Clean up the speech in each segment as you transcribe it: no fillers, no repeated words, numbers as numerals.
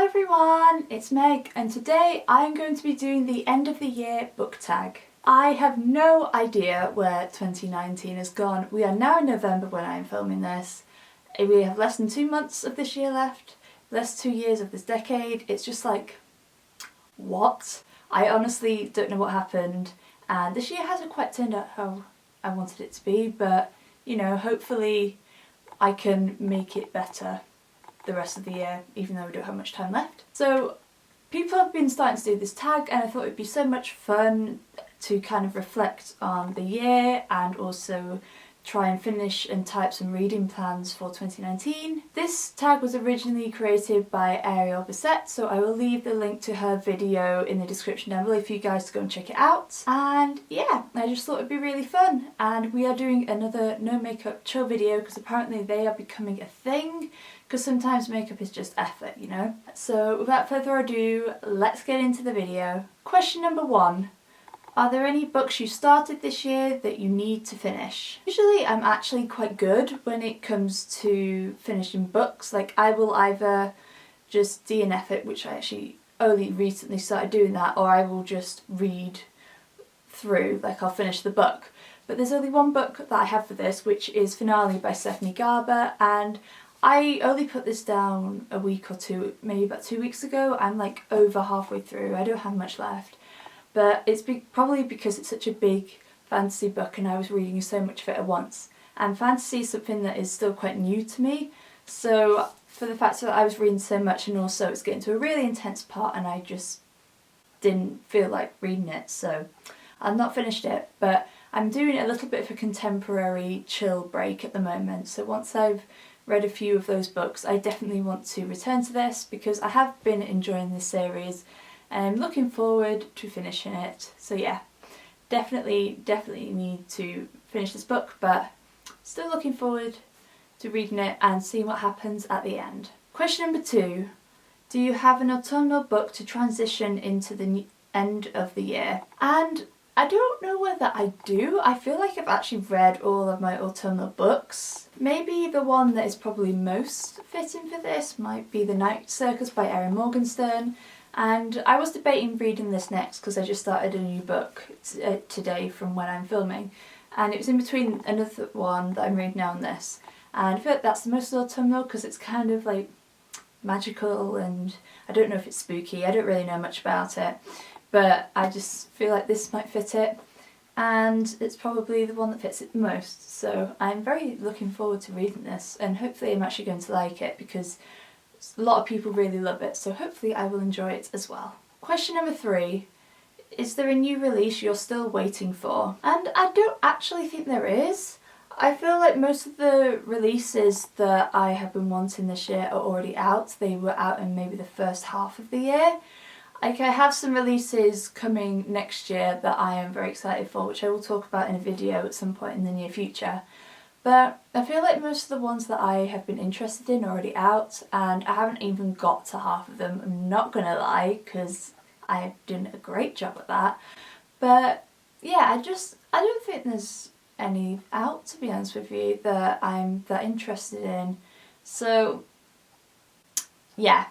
Hello everyone, it's Meg and today I'm going to be doing the end of the year book tag. I have no idea where 2019 has gone. We are now in November when I am filming this. We have less than 2 months of this year left, less 2 years of this decade. It's just like, what? I honestly don't know what happened, and this year hasn't quite turned out how I wanted it to be, but you know, hopefully I can make it better the rest of the year, even though we don't have much time left. So people have been starting to do this tag and I thought it'd be so much fun to kind of reflect on the year and also try and finish and type some reading plans for 2019. This tag was originally created by Ariel Bissett, so I will leave the link to her video in the description down below for you guys to go and check it out. And yeah, I just thought it'd be really fun. And we are doing another no makeup chill video because apparently they are becoming a thing, because sometimes makeup is just effort, you know? So without further ado, let's get into the video. Question number 1. Are there any books you started this year that you need to finish? Usually I'm actually quite good when it comes to finishing books. Like I will either just DNF it, which I actually only recently started doing that, or I will just read through, like I'll finish the book. But there's only one book that I have for this, which is Finale by Stephanie Garber, and I only put this down a week or two, maybe about 2 weeks ago. I'm like over halfway through, I don't have much left. But it's probably because it's such a big fantasy book and I was reading so much of it at once. And fantasy is something that is still quite new to me. So for the fact that I was reading so much and also it's getting to a really intense part and I just didn't feel like reading it, so I've not finished it. But I'm doing a little bit of a contemporary chill break at the moment. So once I've read a few of those books, I definitely want to return to this because I have been enjoying this series. I'm looking forward to finishing it. So yeah, definitely need to finish this book, but still looking forward to reading it and seeing what happens at the end. Question number 2. Do you have an autumnal book to transition into the end of the year? And I don't know whether I do. I feel like I've actually read all of my autumnal books. Maybe the one that is probably most fitting for this might be The Night Circus by Erin Morgenstern. And I was debating reading this next because I just started a new book today from when I'm filming, and it was in between another one that I'm reading now and this, and I feel like that's the most autumnal because it's kind of like magical and I don't know if it's spooky, I don't really know much about it, but I just feel like this might fit it and it's probably the one that fits it the most. So I'm very looking forward to reading this and hopefully I'm actually going to like it because a lot of people really love it, so hopefully I will enjoy it as well. Question number 3. Is there a new release you're still waiting for? And I don't actually think there is. I feel like most of the releases that I have been wanting this year are already out. They were out in maybe the first half of the year. Like I have some releases coming next year that I am very excited for, which I will talk about in a video at some point in the near future. But I feel like most of the ones that I have been interested in are already out and I haven't even got to half of them, I'm not gonna lie, because I've done a great job at that. But yeah, I don't think there's any out, to be honest with you, that I'm that interested in. So yeah,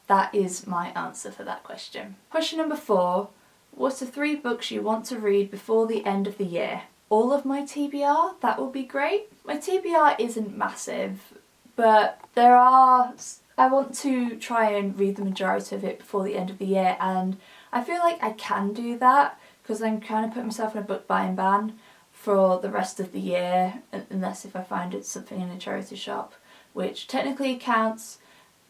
that is my answer for that question. Question number 4. What are 3 books you want to read before the end of the year? All of my TBR, that would be great. My TBR isn't massive, but I want to try and read the majority of it before the end of the year, and I feel like I can do that because I'm kind of putting myself in a book buying ban for the rest of the year, unless if I find it's something in a charity shop, which technically counts,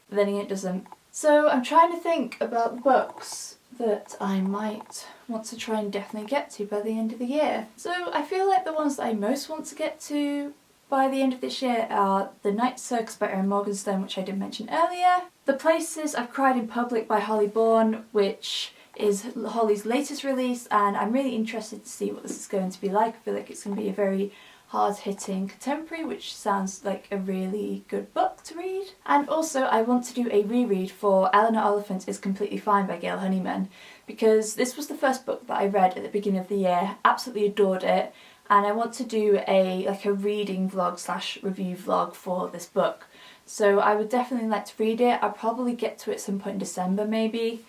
then again it doesn't. So I'm trying to think about books that I might want to try and definitely get to by the end of the year. So I feel like the ones that I most want to get to by the end of this year are The Night Circus by Erin Morgenstern, which I did mention earlier, The Places I've Cried in Public by Holly Bourne, which is Holly's latest release, and I'm really interested to see what this is going to be like. I feel like it's going to be a very hard-hitting contemporary, which sounds like a really good book to read. And also I want to do a reread for Eleanor Oliphant is Completely Fine by Gail Honeyman, because this was the first book that I read at the beginning of the year, absolutely adored it, and I want to do a reading vlog / review vlog for this book. so I would definitely like to read it. I'll probably get to it some point in December maybe,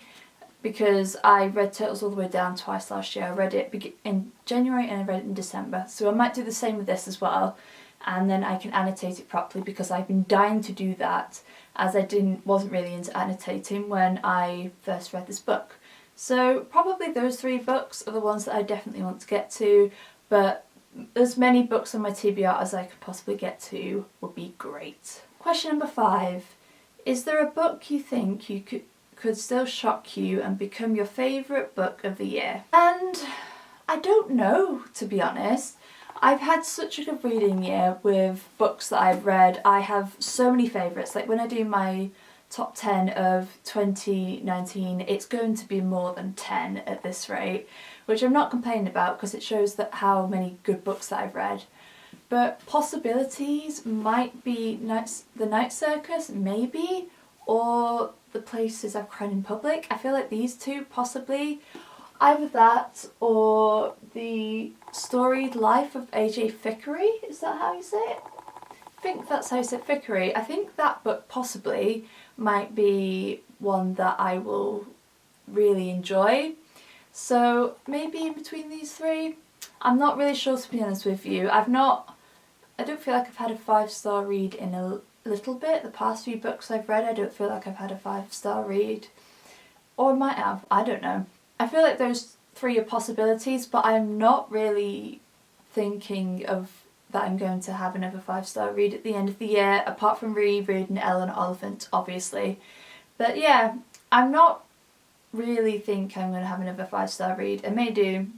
because I read Turtles All the Way Down twice last year. I read it in January and I read it in December, so I might do the same with this as well, and then I can annotate it properly, because I've been dying to do that, as I wasn't really into annotating when I first read this book. So probably those 3 books are the ones that I definitely want to get to, but as many books on my TBR as I could possibly get to would be great. Question number 5. Is there a book you think you could still shock you and become your favourite book of the year? And I don't know, to be honest. I've had such a good reading year with books that I've read. I have so many favourites. Like when I do my top 10 of 2019, it's going to be more than 10 at this rate, which I'm not complaining about because it shows that how many good books that I've read. But possibilities might be The Night Circus, maybe, or The Places I've Cried in Public. I feel like these 2 possibly. Either that or The Storied Life of A.J. Thickery. Is that how you say it? I think that's how you say it, Thickery. I think that book possibly might be one that I will really enjoy. So maybe in between these 3. I'm not really sure, to be honest with you. I don't feel like I've had a 5-star read in a little bit. The past few books I've read, I don't feel like I've had a 5-star read. Or I might have, I don't know. I feel like those 3 are possibilities, but I'm not really thinking of that I'm going to have another 5-star read at the end of the year, apart from rereading Ellen Oliphant, obviously. But yeah, I'm not really think I'm going to have another 5-star read. I may do,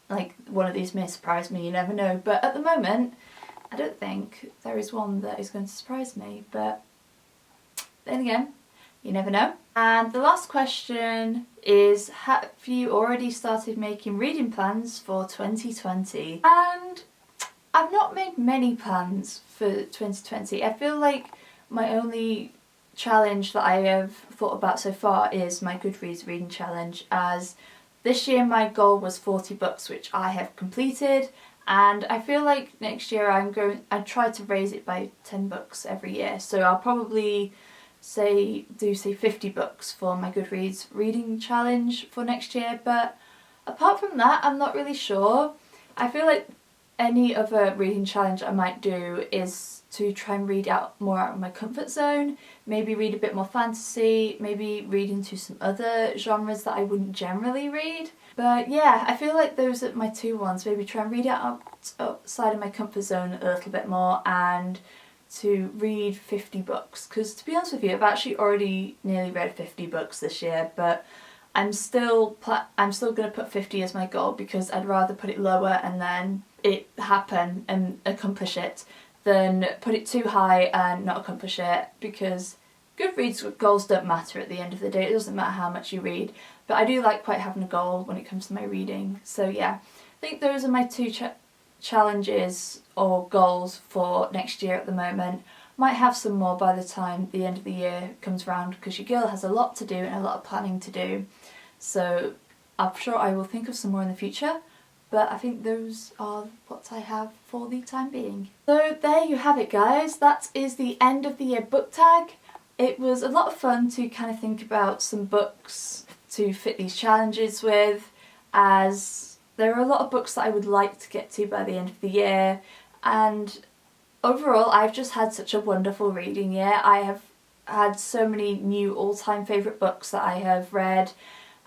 like one of these may surprise me, you never know, but at the moment I don't think there is one that is going to surprise me, but then again, you never know. And the last question is, have you already started making reading plans for 2020? And I've not made many plans for 2020. I feel like my only challenge that I have thought about so far is my Goodreads reading challenge, as this year my goal was 40 books, which I have completed, and I feel like next year I try to raise it by 10 books every year, so I'll probably say 50 books for my Goodreads reading challenge for next year. But apart from that, I'm not really sure. I feel like any other reading challenge I might do is to try and read more out of my comfort zone, maybe read a bit more fantasy, maybe read into some other genres that I wouldn't generally read. But yeah, I feel like those are my 2 ones, maybe try and read outside of my comfort zone a little bit more, and to read 50 books, because to be honest with you, I've actually already nearly read 50 books this year, but I'm still going to put 50 as my goal, because I'd rather put it lower and then it happen and accomplish it than put it too high and not accomplish it, because Goodreads goals don't matter at the end of the day. It doesn't matter how much you read, but I do like quite having a goal when it comes to my reading. So yeah, I think those are my 2 challenges or goals for next year at the moment. Might have some more by the time the end of the year comes around, because your girl has a lot to do and a lot of planning to do. So I'm sure I will think of some more in the future, but I think those are what I have for the time being. So there you have it, guys. That is the end of the year book tag. It was a lot of fun to kind of think about some books to fit these challenges with, as there are a lot of books that I would like to get to by the end of the year, and overall I've just had such a wonderful reading year. I have had so many new all-time favourite books that I have read,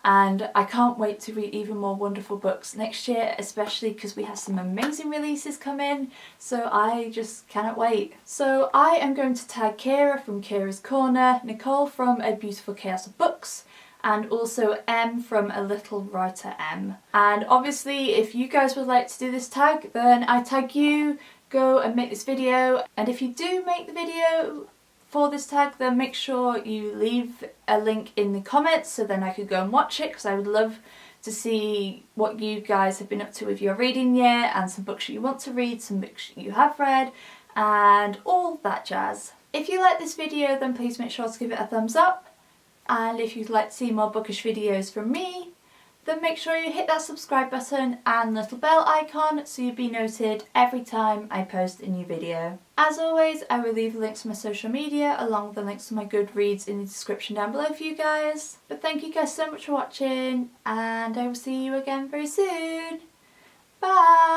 and I can't wait to read even more wonderful books next year, especially because we have some amazing releases coming, so I just cannot wait. So I am going to tag Ciara from Ciara's Corner, Nicole from A Beautiful Chaos of Books, and also M from Alittlewriterem. And obviously if you guys would like to do this tag, then I tag you, go and make this video, and if you do make the video for this tag, then make sure you leave a link in the comments so then I could go and watch it, because I would love to see what you guys have been up to with your reading year, and some books you want to read, some books you have read, and all that jazz. If you like this video, then please make sure to give it a thumbs up, and if you'd like to see more bookish videos from me, then make sure you hit that subscribe button and little bell icon so you'll be noted every time I post a new video. As always, I will leave links to my social media along with the links to my Goodreads in the description down below for you guys. But thank you guys so much for watching, and I will see you again very soon. Bye!